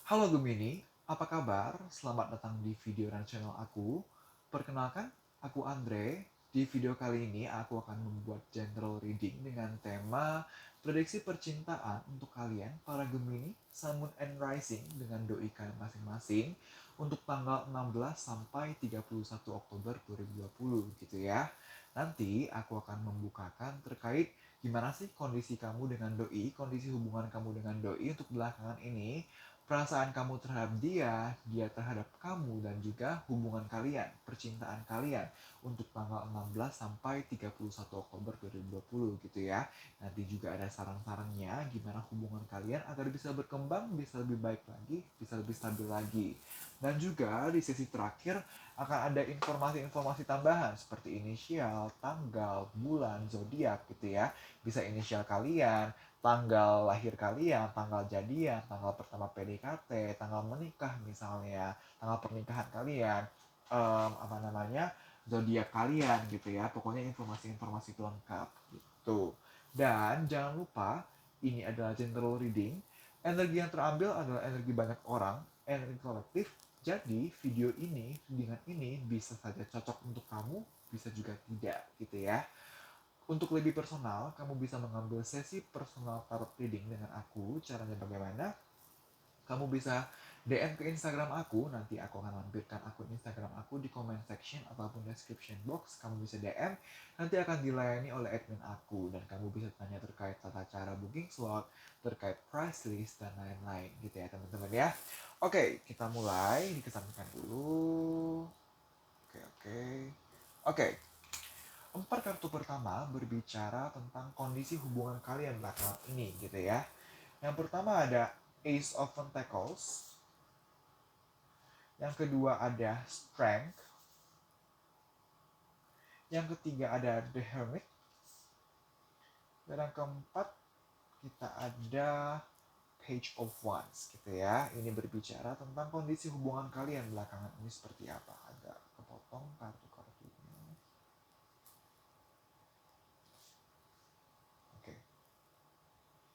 Halo Gemini, apa kabar? Selamat datang di video dan channel aku. Perkenalkan, aku Andre. Di video kali ini aku akan membuat general reading dengan tema prediksi percintaan untuk kalian para Gemini, Sun, Moon, and Rising dengan doi kalian masing-masing untuk tanggal 16 sampai 31 Oktober 2020 gitu ya. Nanti aku akan membukakan terkait gimana sih kondisi kamu dengan doi, kondisi hubungan kamu dengan doi untuk belakangan ini, perasaan kamu terhadap dia, dia terhadap kamu, dan juga hubungan kalian, percintaan kalian untuk tanggal 16 sampai 31 Oktober 2020 gitu ya. Nanti juga ada saran-sarannya gimana hubungan kalian agar bisa berkembang, bisa lebih baik lagi, bisa lebih stabil lagi. Dan juga di sesi terakhir akan ada informasi-informasi tambahan seperti inisial, tanggal, bulan, zodiak gitu ya. Bisa inisial kalian, tanggal lahir kalian, tanggal jadian, tanggal pertama PDKT, tanggal menikah misalnya, tanggal pernikahan kalian, zodiak kalian gitu ya. Pokoknya informasi-informasi itu lengkap gitu. Dan jangan lupa ini adalah general reading. Energi yang terambil adalah energi banyak orang, energi kolektif. Jadi video ini dengan ini bisa saja cocok untuk kamu, bisa juga tidak gitu ya. Untuk lebih personal, kamu bisa mengambil sesi personal tarot reading dengan aku. Caranya bagaimana? Kamu bisa DM ke Instagram aku, nanti aku akan lampirkan akun Instagram aku di comment section ataupun description box. Kamu bisa DM, nanti akan dilayani oleh admin aku. Dan kamu bisa tanya terkait tata cara booking slot, terkait price list, dan lain-lain gitu ya teman-teman ya. Oke, kita mulai, dikesampingkan dulu. Oke. Oke, 4 kartu pertama berbicara tentang kondisi hubungan kalian belakangan ini gitu ya. Yang pertama ada Ace of Pentacles. Yang kedua ada Strength. Yang ketiga ada The Hermit. Dan yang keempat kita ada Page of Wands gitu ya. Ini berbicara tentang kondisi hubungan kalian belakangan ini seperti apa. Agak kepotong kartu-kartunya. Oke.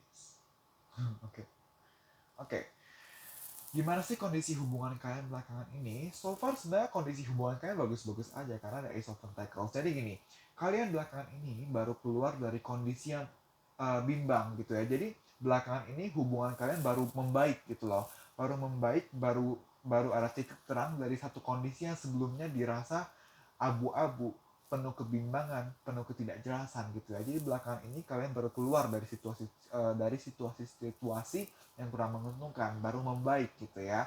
Yes. Oke. Oke. Gimana sih kondisi hubungan kalian belakangan ini? So far sebenarnya kondisi hubungan kalian bagus-bagus aja karena ada Ace of Pentacles. Jadi gini, kalian belakangan ini baru keluar dari kondisi yang bimbang gitu ya. Jadi belakangan ini hubungan kalian baru membaik gitu loh. Baru membaik, baru baru ada titik terang dari satu kondisi yang sebelumnya dirasa abu-abu, penuh kebimbangan, penuh ketidakjelasan gitu ya. Jadi belakangan ini kalian baru keluar dari situasi-situasi yang kurang menguntungkan, baru membaik gitu ya.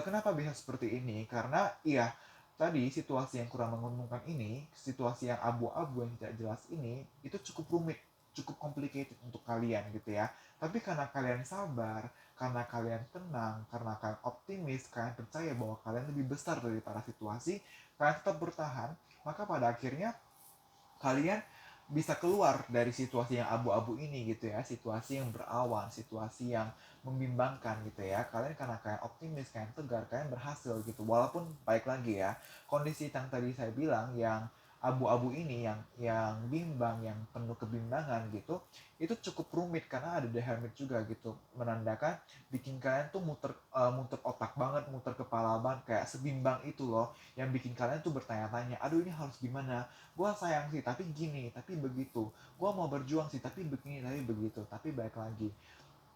Kenapa bisa seperti ini? Karena iya, tadi situasi yang kurang menguntungkan ini, situasi yang abu-abu yang tidak jelas ini, itu cukup rumit, cukup complicated untuk kalian gitu ya. Tapi karena kalian sabar, karena kalian tenang, karena kalian optimis, kalian percaya bahwa kalian lebih besar dari para situasi, kalian tetap bertahan, maka pada akhirnya kalian bisa keluar dari situasi yang abu-abu ini gitu ya, situasi yang berawan, situasi yang membimbangkan gitu ya. Kalian karena kalian optimis, kalian tegar, kalian berhasil gitu. Walaupun baik lagi ya, kondisi yang tadi saya bilang yang abu-abu ini, yang bimbang, yang penuh kebimbangan gitu, itu cukup rumit karena ada The Hermit juga gitu, menandakan bikin kalian tuh muter otak banget, muter kepala banget, kayak sebimbang itu loh, yang bikin kalian tuh bertanya-tanya, aduh ini harus gimana, gue sayang sih tapi gini, tapi begitu, gue mau berjuang sih tapi begini, tapi begitu. Tapi baik lagi,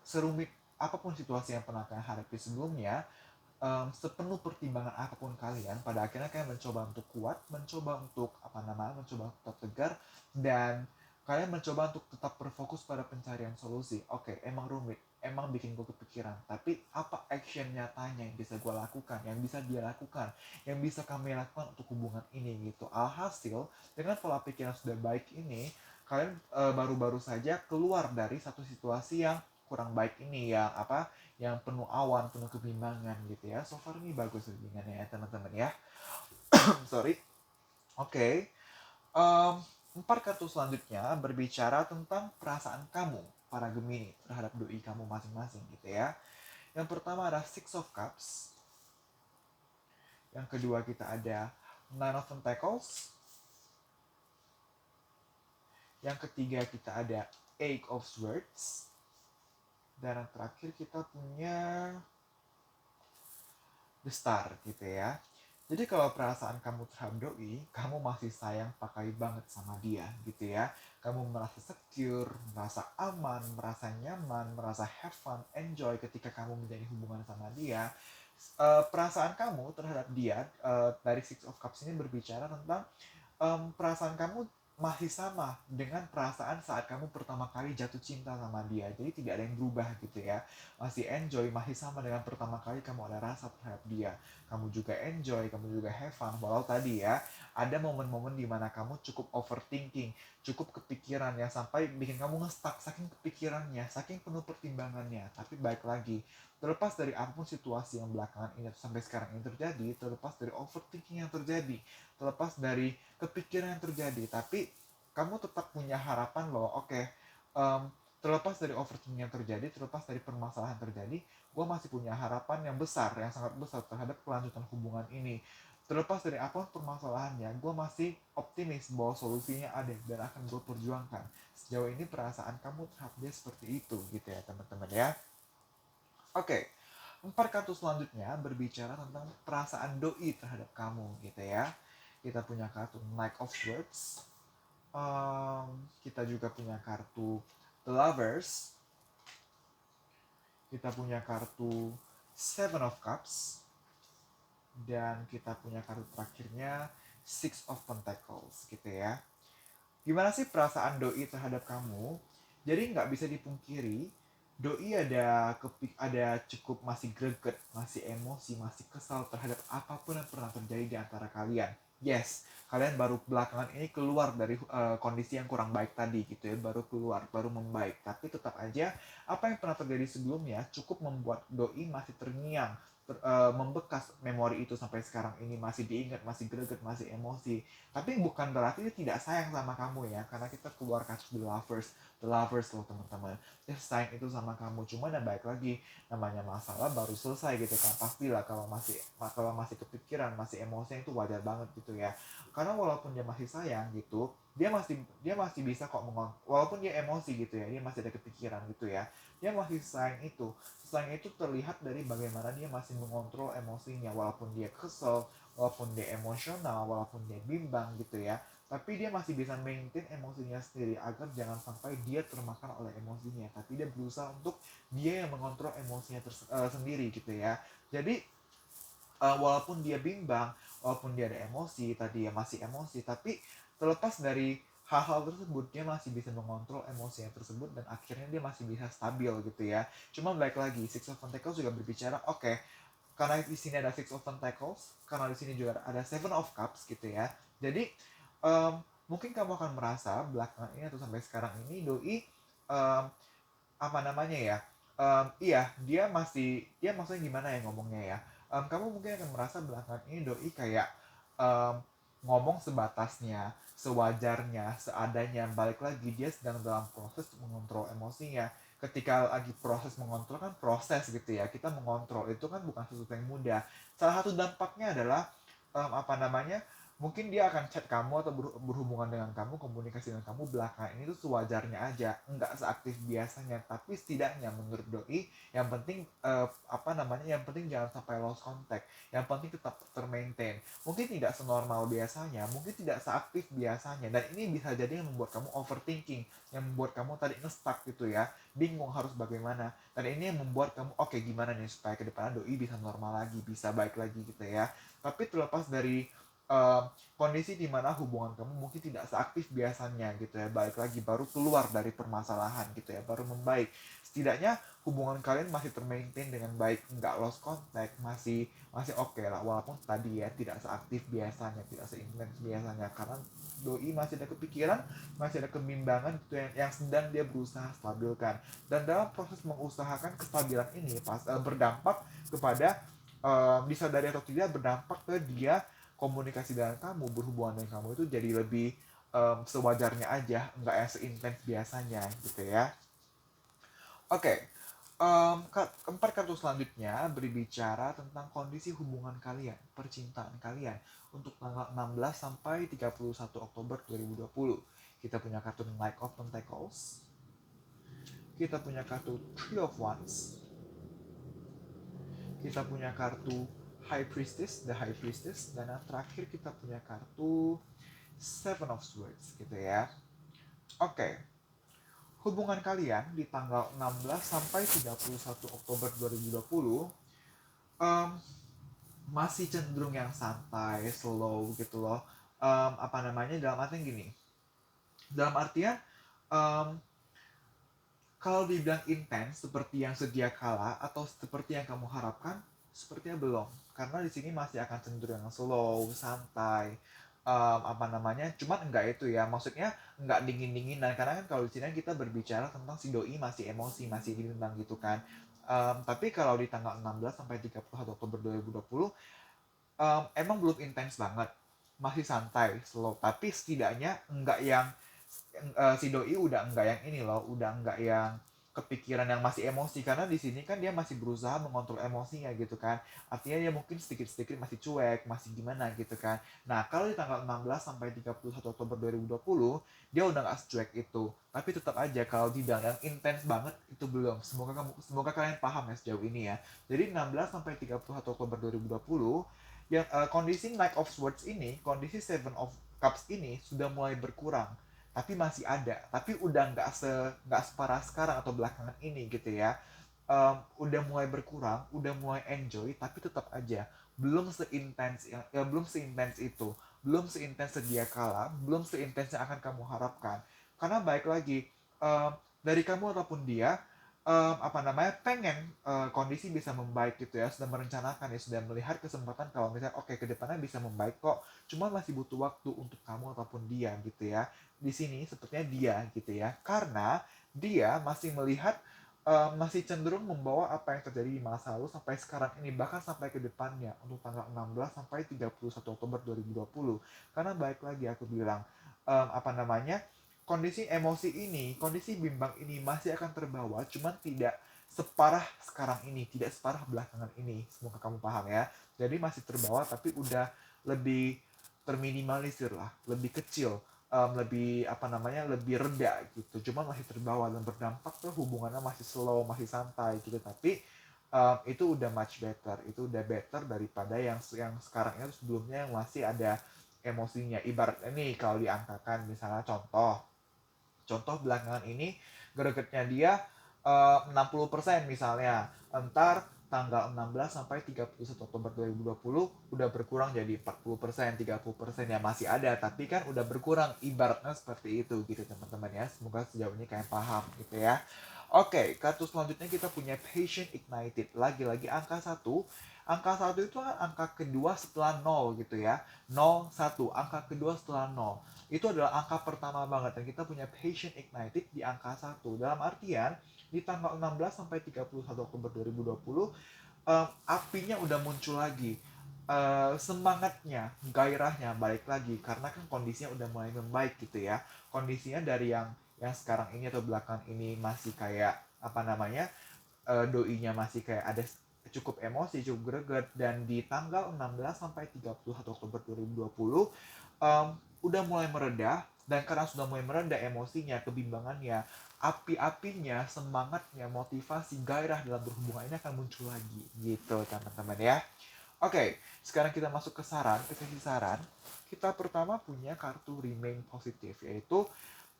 serumit apapun situasi yang pernah kalian hadapi sebelumnya, sepenuh pertimbangan apapun kalian, pada akhirnya kalian mencoba untuk kuat, mencoba untuk mencoba untuk tetap tegar, dan kalian mencoba untuk tetap berfokus pada pencarian solusi. Oke, emang rumit, emang bikin gue kepikiran, tapi apa action nyatanya yang bisa gue lakukan, yang bisa dia lakukan, yang bisa kami lakukan untuk hubungan ini gitu. Alhasil, dengan pola pikir yang sudah baik ini, kalian baru-baru saja keluar dari satu situasi yang kurang baik ini, yang penuh awan, penuh kebimbangan gitu ya. So far ini bagus hubungannya ya teman-teman ya. Sorry. Oke. Okay. Um, 4 kartu selanjutnya berbicara tentang perasaan kamu para Gemini terhadap doi kamu masing-masing gitu ya. Yang pertama ada Six of Cups. Yang kedua kita ada Nine of Pentacles. Yang ketiga kita ada Eight of Swords. Dan yang terakhir kita punya the star gitu ya. Jadi kalau perasaan kamu terhadap doi, kamu masih sayang pakai banget sama dia gitu ya. Kamu merasa secure, merasa aman, merasa nyaman, merasa have fun, enjoy ketika kamu menjalin hubungan sama dia. Perasaan kamu terhadap dia dari Six of Cups ini berbicara tentang perasaan kamu masih sama dengan perasaan saat kamu pertama kali jatuh cinta sama dia. Jadi tidak ada yang berubah gitu ya. Masih enjoy, masih sama dengan pertama kali kamu ada rasa terhadap dia. Kamu juga enjoy, kamu juga have fun. Walau tadi ya, ada momen-momen dimana kamu cukup overthinking, cukup kepikiran ya, sampai bikin kamu nge-stuck saking kepikirannya, saking penuh pertimbangannya. Tapi baik lagi, terlepas dari apapun situasi yang belakangan ini sampai sekarang ini terjadi, terlepas dari overthinking yang terjadi, terlepas dari kepikiran yang terjadi, tapi kamu tetap punya harapan loh. Oke, terlepas dari overthinking yang terjadi, terlepas dari permasalahan yang terjadi, gue masih punya harapan yang besar, yang sangat besar terhadap kelanjutan hubungan ini. Terlepas dari apapun permasalahannya, gue masih optimis bahwa solusinya ada dan akan gue perjuangkan. Sejauh ini perasaan kamu terhadap dia seperti itu gitu ya teman-teman ya. Oke, 4 kartu selanjutnya berbicara tentang perasaan doi terhadap kamu gitu ya. Kita punya kartu Knight of Swords. Kita juga punya kartu The Lovers. Kita punya kartu Seven of Cups. Dan kita punya kartu terakhirnya Six of Pentacles gitu ya. Gimana sih perasaan doi terhadap kamu? Jadi nggak bisa dipungkiri, doi ada cukup masih greget, masih emosi, masih kesal terhadap apapun yang pernah terjadi di antara kalian. Yes, kalian baru belakangan ini keluar dari kondisi yang kurang baik tadi gitu ya, baru keluar, baru membaik. Tapi tetap aja apa yang pernah terjadi sebelumnya cukup membuat doi masih terngiang, membekas memori itu sampai sekarang ini, masih diingat, masih greget, masih emosi. Tapi bukan berarti dia tidak sayang sama kamu ya, karena kita keluar kartu the lovers loh teman-teman. Dia sayang itu sama kamu, cuma dan baik lagi, namanya masalah baru selesai gitu kan. Pastilah kalau masih kepikiran, masih emosi, itu wajar banget gitu ya. Karena walaupun dia masih sayang gitu, dia masih bisa kok walaupun dia emosi gitu ya, dia masih ada kepikiran gitu ya, dia masih sayang itu. Sayang itu terlihat dari bagaimana dia masih mengontrol emosinya, walaupun dia kesel, walaupun dia emosional, walaupun dia bimbang gitu ya, tapi dia masih bisa maintain emosinya sendiri agar jangan sampai dia termakan oleh emosinya. Tapi dia berusaha untuk dia yang mengontrol emosinya sendiri gitu ya. Jadi walaupun dia bimbang, walaupun dia ada emosi, tadi ya masih emosi, tapi terlepas dari hal-hal tersebut, dia masih bisa mengontrol emosinya tersebut dan akhirnya dia masih bisa stabil gitu ya. Cuma balik lagi, Six of Pentacles juga berbicara, oke, karena di sini ada Six of Pentacles, karena di sini juga ada Seven of Cups gitu ya. Jadi mungkin kamu akan merasa belakangan ini atau sampai sekarang ini doi um, apa namanya ya, iya dia maksudnya gimana ya ngomongnya ya, kamu mungkin akan merasa belakangan ini doi kayak um, ngomong sebatasnya, sewajarnya, seadanya. Balik lagi, dia sedang dalam proses mengontrol emosinya. Ketika lagi proses mengontrol kan proses gitu ya, kita mengontrol itu kan bukan sesuatu yang mudah. Salah satu dampaknya adalah apa namanya, mungkin dia akan chat kamu atau berhubungan dengan kamu, komunikasi dengan kamu belakangan ini tuh sewajarnya aja, nggak seaktif biasanya. Tapi setidaknya menurut doi, yang penting yang penting jangan sampai lost contact, yang penting tetap termaintain. Mungkin tidak senormal biasanya, mungkin tidak seaktif biasanya, dan ini bisa jadi yang membuat kamu overthinking, yang membuat kamu tadi nge-stuck gitu ya, bingung harus bagaimana. Dan ini yang membuat kamu oke, gimana nih supaya kedepannya doi bisa normal lagi, bisa baik lagi gitu ya. Tapi terlepas dari kondisi di mana hubungan kamu mungkin tidak seaktif biasanya gitu ya, balik lagi baru keluar dari permasalahan gitu ya, baru membaik, setidaknya hubungan kalian masih termaintain dengan baik, nggak lost contact, masih masih oke lah, walaupun tadi ya tidak seaktif biasanya, tidak seintens biasanya, karena doi masih ada kepikiran, masih ada kebimbangan gitu yang sedang dia berusaha stabilkan. Dan dalam proses mengusahakan kestabilan ini berdampak kepada disadari atau tidak, berdampak ke dia komunikasi dengan kamu, berhubungan dengan kamu itu jadi lebih sewajarnya aja, nggak yang seintens biasanya gitu ya. Oke, keempat kartu selanjutnya berbicara tentang kondisi hubungan kalian, percintaan kalian untuk tanggal 16 sampai 31 Oktober 2020. Kita punya kartu Knight of Pentacles, kita punya kartu Three of Wands, kita punya kartu High Priestess, the High Priestess, dan yang terakhir kita punya kartu Seven of Swords gitu ya. Oke, hubungan kalian di tanggal 16 sampai 31 Oktober 2020 um, masih cenderung yang santai, slow gitu loh. Apa namanya, dalam artian gini. Dalam artian um, kalau dibilang intens seperti yang sedia kala atau seperti yang kamu harapkan, sepertinya belum. Karena di sini masih akan cenderung yang slow, santai, apa namanya, cuman enggak itu ya, maksudnya enggak dingin-dingin. Dan karena kan kalau di sini kita berbicara tentang si doi masih emosi, masih dendam gitu kan. Tapi kalau di tanggal 16 sampai 31 Oktober 2020, emang belum intens banget, masih santai, slow, tapi setidaknya enggak yang si doi udah enggak yang ini loh, udah enggak yang kepikiran yang masih emosi, karena di sini kan dia masih berusaha mengontrol emosinya gitu kan. Artinya dia mungkin sedikit-sedikit masih cuek, masih gimana gitu kan. Nah, kalau di tanggal 16 sampai 31 Oktober 2020, dia udah nggak secuek itu. Tapi tetap aja kalau dibilang yang intens banget itu belum. Semoga kalian paham ya sejauh ini ya. Jadi 16 sampai 31 Oktober 2020 yang kondisi Knight of Swords ini, kondisi Seven of Cups ini sudah mulai berkurang, tapi masih ada, tapi udah nggak separah sekarang atau belakangan ini gitu ya. Udah mulai berkurang, udah mulai enjoy, tapi tetap aja belum seintens belum seintens itu, belum seintens sedia kala, belum seintens yang akan kamu harapkan. Karena baik lagi, dari kamu ataupun dia, apa namanya, pengen kondisi bisa membaik gitu ya, sudah merencanakan ya, sudah melihat kesempatan kalau misalnya oke, kedepannya bisa membaik kok, cuma masih butuh waktu untuk kamu ataupun dia gitu ya. Di sini sepertinya dia gitu ya, karena dia masih melihat, masih cenderung membawa apa yang terjadi di masa lalu sampai sekarang ini, bahkan sampai ke depannya untuk tanggal 16 sampai 31 Oktober 2020. Karena baik lagi aku bilang, apa namanya, kondisi emosi ini, kondisi bimbang ini masih akan terbawa, cuman tidak separah sekarang ini, tidak separah belakangan ini. Semoga kamu paham ya. Jadi masih terbawa tapi udah lebih terminimalisir lah, lebih kecil, lebih apa namanya, lebih reda gitu. Cuman masih terbawa dan berdampak ke hubungannya masih slow, masih santai gitu. Tapi itu udah much better, itu udah better daripada yang sekarang itu, sebelumnya yang masih ada emosinya. Ibaratnya nih kalau diangkakan misalnya contoh belakangan ini gregetnya dia 60% misalnya, entar tanggal 16 sampai 31 Oktober 2020 udah berkurang jadi 40%, 30% ya, masih ada tapi kan udah berkurang, ibaratnya seperti itu gitu teman-teman ya. Semoga sejauh ini kalian paham gitu ya. Oke, kartu selanjutnya kita punya Patient Ignited. Lagi-lagi angka 1. Angka 1 itu angka kedua setelah 0 gitu ya. 0, 1, angka kedua setelah 0. Itu adalah angka pertama banget, dan kita punya Patient Ignited di angka 1. Dalam artian di tanggal 16 sampai 31 Oktober 2020, apinya udah muncul lagi, semangatnya, gairahnya balik lagi, karena kan kondisinya udah mulai membaik gitu ya. Kondisinya dari yang sekarang ini atau belakang ini masih kayak apa namanya, doinya masih kayak ada cukup emosi, cukup greget, dan di tanggal 16 sampai 31 Oktober 2020 udah mulai mereda, dan karena sudah mulai mereda emosinya, kebimbangannya, api-apinya, semangatnya, motivasi, gairah dalam berhubungan ini akan muncul lagi gitu teman-teman ya. Oke, sekarang kita masuk ke sesi saran. Kita pertama punya kartu Remain Positive, yaitu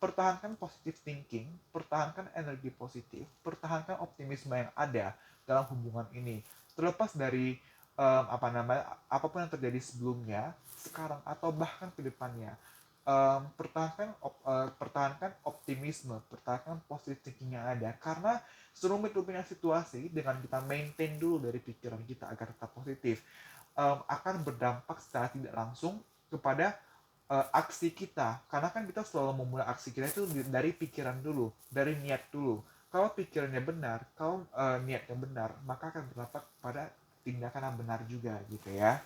pertahankan positive thinking, pertahankan energi positif, pertahankan optimisme yang ada dalam hubungan ini. Terlepas dari apa namanya, apapun yang terjadi sebelumnya, sekarang atau bahkan ke depannya, pertahankan optimisme, pertahankan positive thinking yang ada, karena serumit-rumitnya situasi, dengan kita maintain dulu dari pikiran kita agar tetap positif, akan berdampak secara tidak langsung kepada aksi kita. Karena kan kita selalu memulai aksi kita itu dari pikiran dulu, dari niat dulu. Kalau pikirannya benar, kalau niatnya benar, maka akan berdampak pada tindakan yang benar juga gitu ya.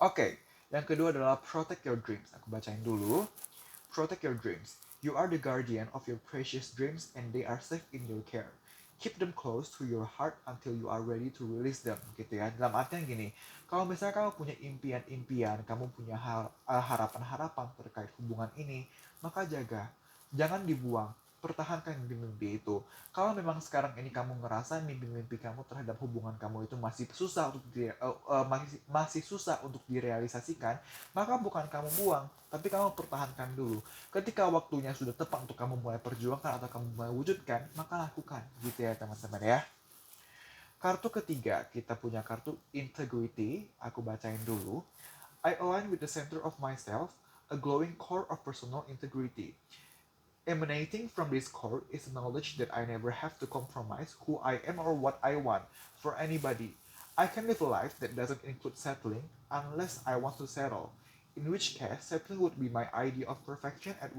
Oke, yang kedua adalah protect your dreams. Aku bacain dulu. Protect your dreams. You are the guardian of your precious dreams and they are safe in your care. Keep them close to your heart until you are ready to release them, gitu ya. Dalam artian gini, kalau misalnya kamu punya impian-impian, kamu punya harapan-harapan terkait hubungan ini, maka jaga. Jangan dibuang. pertahankan mimpi-mimpi itu. Kalau memang sekarang ini kamu ngerasa mimpi-mimpi kamu terhadap hubungan kamu itu masih susah untuk masih susah untuk direalisasikan, maka bukan kamu buang, tapi kamu pertahankan dulu. Ketika waktunya sudah tepat untuk kamu mulai perjuangkan atau kamu mulai wujudkan, maka lakukan, gitu ya teman-teman ya. Kartu ketiga, kita punya kartu integrity. Aku bacain dulu. I align with the center of myself, a glowing core of personal integrity. Emanating from this core is the knowledge that I never have to compromise who I am or what I want for anybody. I can live a life that doesn't include settling unless I want to settle, in which case settling would be my idea of perfection and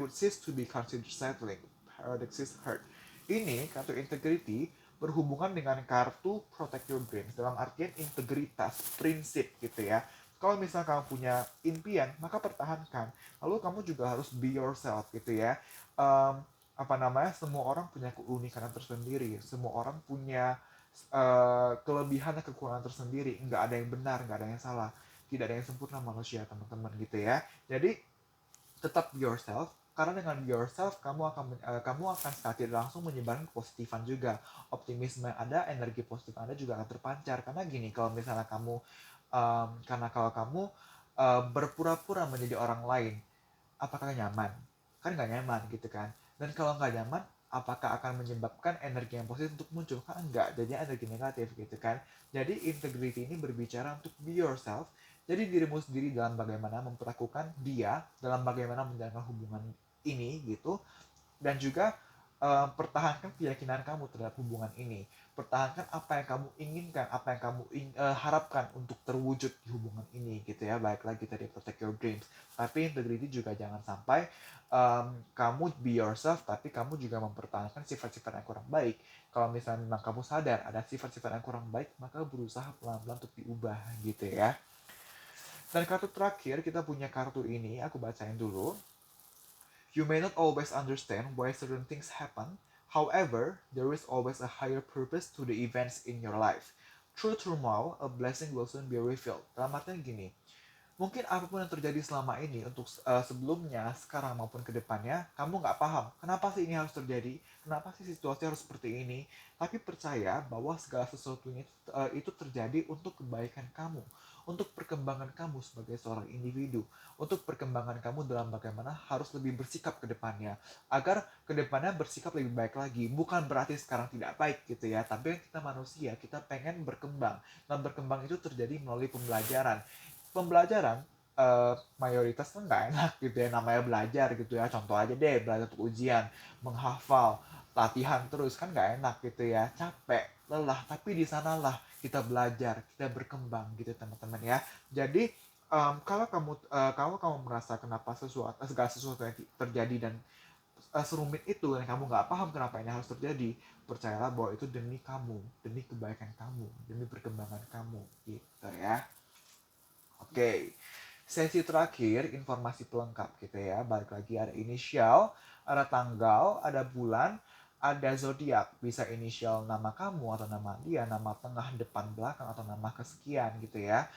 would cease to be considered settling. Paradoxes hurt. Ini, kartu integrity, berhubungan dengan kartu protect your dreams, dalam artian integritas, prinsip gitu ya. Kalau misalnya kamu punya impian, maka pertahankan. Lalu kamu juga harus be yourself gitu ya. Semua orang punya keunikan tersendiri, semua orang punya kelebihan dan kekurangan tersendiri. Nggak ada yang benar, nggak ada yang salah, tidak ada yang sempurna manusia teman-teman gitu ya. Jadi tetap be yourself, karena dengan be yourself kamu akan secara tidak langsung menyebarkan kepositifan juga, optimisme yang ada, energi positif Anda juga akan terpancar. Karena gini, kalau misalnya kamu kalau kamu berpura-pura menjadi orang lain, apakah nyaman? Kan nggak nyaman gitu kan. Dan kalau nggak nyaman, apakah akan menyebabkan energi yang positif untuk muncul? Kan enggak, jadinya energi negatif gitu kan. Jadi integrity ini berbicara untuk be yourself. Jadi dirimu sendiri dalam bagaimana memperlakukan dia, dalam bagaimana menjalankan hubungan ini gitu. Dan juga pertahankan keyakinan kamu terhadap hubungan ini. Pertahankan apa yang kamu inginkan, apa yang kamu harapkan untuk terwujud di hubungan ini gitu ya. Baik lagi tadi protect your dreams. Tapi integrity juga jangan sampai kamu be yourself tapi kamu juga mempertahankan sifat-sifat yang kurang baik. Kalau misalnya memang kamu sadar ada sifat-sifat yang kurang baik, maka berusaha pelan-pelan untuk diubah gitu ya. Dan kartu terakhir, kita punya kartu ini, aku bacain dulu. You may not always understand why certain things happen. However, there is always a higher purpose to the events in your life. Through turmoil, a blessing will soon be revealed. Dalam artian gini, mungkin apapun yang terjadi selama ini untuk sebelumnya, sekarang maupun ke depannya, kamu nggak paham kenapa sih ini harus terjadi, kenapa sih situasi harus seperti ini. Tapi percaya bahwa segala sesuatunya itu terjadi untuk kebaikan kamu, untuk perkembangan kamu sebagai seorang individu, untuk perkembangan kamu dalam bagaimana harus lebih bersikap ke depannya, agar ke depannya bersikap lebih baik lagi. Bukan berarti sekarang tidak baik gitu ya, tapi kita manusia, kita pengen berkembang. Nah, berkembang itu terjadi melalui pembelajaran. Mayoritas kan nggak enak gitu ya, namanya belajar gitu ya. Contoh aja deh, belajar untuk ujian, menghafal, latihan terus, kan nggak enak gitu ya, capek, lelah, tapi di sanalah kita belajar, kita berkembang gitu teman-teman ya. Jadi kalau kamu merasa kenapa segala sesuatu yang terjadi dan serumit itu, dan kamu nggak paham kenapa ini harus terjadi, percayalah bahwa itu demi kamu, demi kebaikan kamu, demi perkembangan kamu gitu ya. Oke, sesi terakhir informasi pelengkap gitu ya. Balik lagi, ada inisial, ada tanggal, ada bulan, ada zodiak. Bisa inisial nama kamu atau nama dia, nama tengah, depan, belakang, atau nama kesekian gitu ya.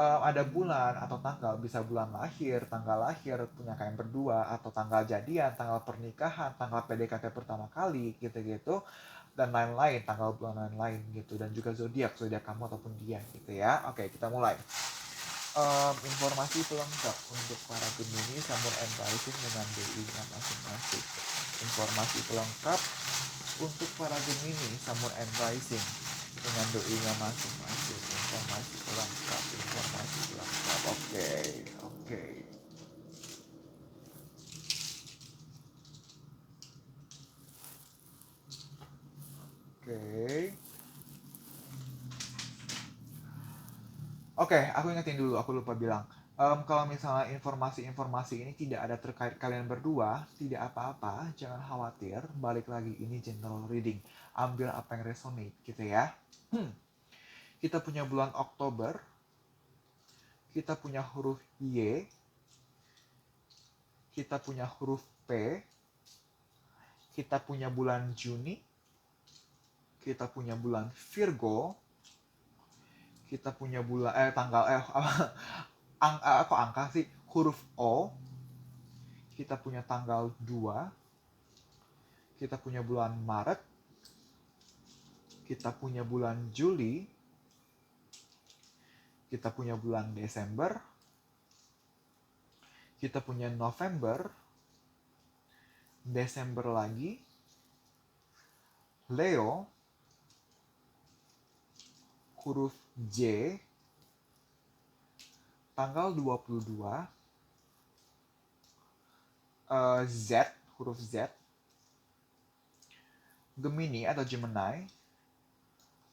Ada bulan atau tanggal, bisa bulan lahir, tanggal lahir punya kalian berdua, atau tanggal jadian, tanggal pernikahan, tanggal PDKT pertama kali gitu-gitu, dan lain-lain, tanggal bulan lain-lain gitu. Dan juga zodiak kamu ataupun dia gitu ya. Oke, kita mulai. Informasi pelengkap untuk para Gemini, Sun and Rising dengan DI-nya masing-masing. Informasi pelengkap untuk para Gemini, Sun and Rising dengan DI-nya masing-masing. Informasi pelengkap. Oke. Oke, aku ingetin dulu, aku lupa bilang. Kalau misalnya informasi-informasi ini tidak ada terkait kalian berdua, tidak apa-apa, jangan khawatir. Balik lagi, ini general reading. Ambil apa yang resonate gitu ya. Kita punya bulan Oktober, kita punya huruf Y, kita punya huruf P, kita punya bulan Juni, kita punya bulan Virgo, kita punya angka sih, huruf O, kita punya tanggal 2, kita punya bulan Maret, kita punya bulan Juli, kita punya bulan Desember, kita punya November, Desember lagi, Leo, huruf J, tanggal 22, Z, huruf Z, Gemini atau Gemini,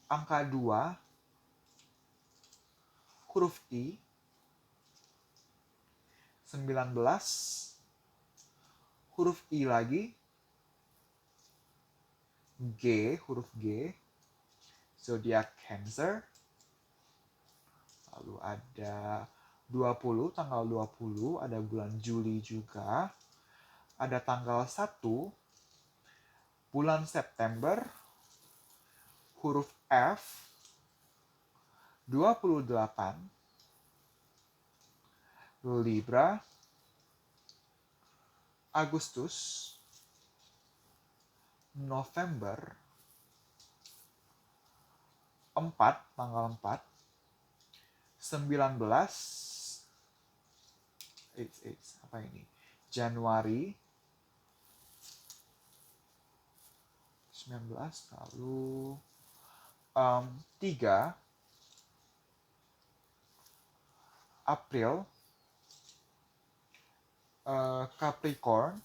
angka 2, huruf I, 19, huruf I lagi, G, huruf G, zodiak Cancer, lalu ada 20, tanggal 20, ada bulan Juli juga, ada tanggal 1, bulan September, huruf F, 28, Libra, Agustus, November, 4, tanggal 4, 19, apa ini? Januari, 19, lalu 3, April, Capricorn,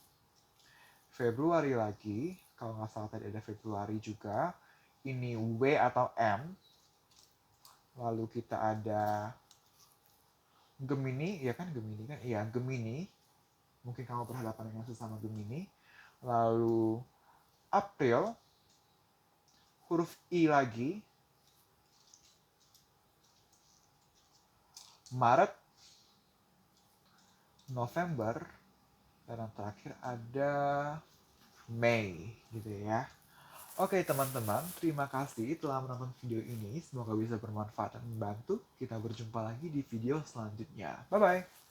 Februari lagi, kalau nggak salah tadi ada Februari juga, ini W atau M, lalu kita ada Gemini, ya kan Gemini kan? Iya, Gemini, mungkin kamu berhadapan dengan sesama Gemini, lalu April, huruf I lagi, Maret, November, dan yang terakhir ada Mei, gitu ya. Oke teman-teman, terima kasih telah menonton video ini. Semoga bisa bermanfaat dan membantu. Kita berjumpa lagi di video selanjutnya. Bye-bye.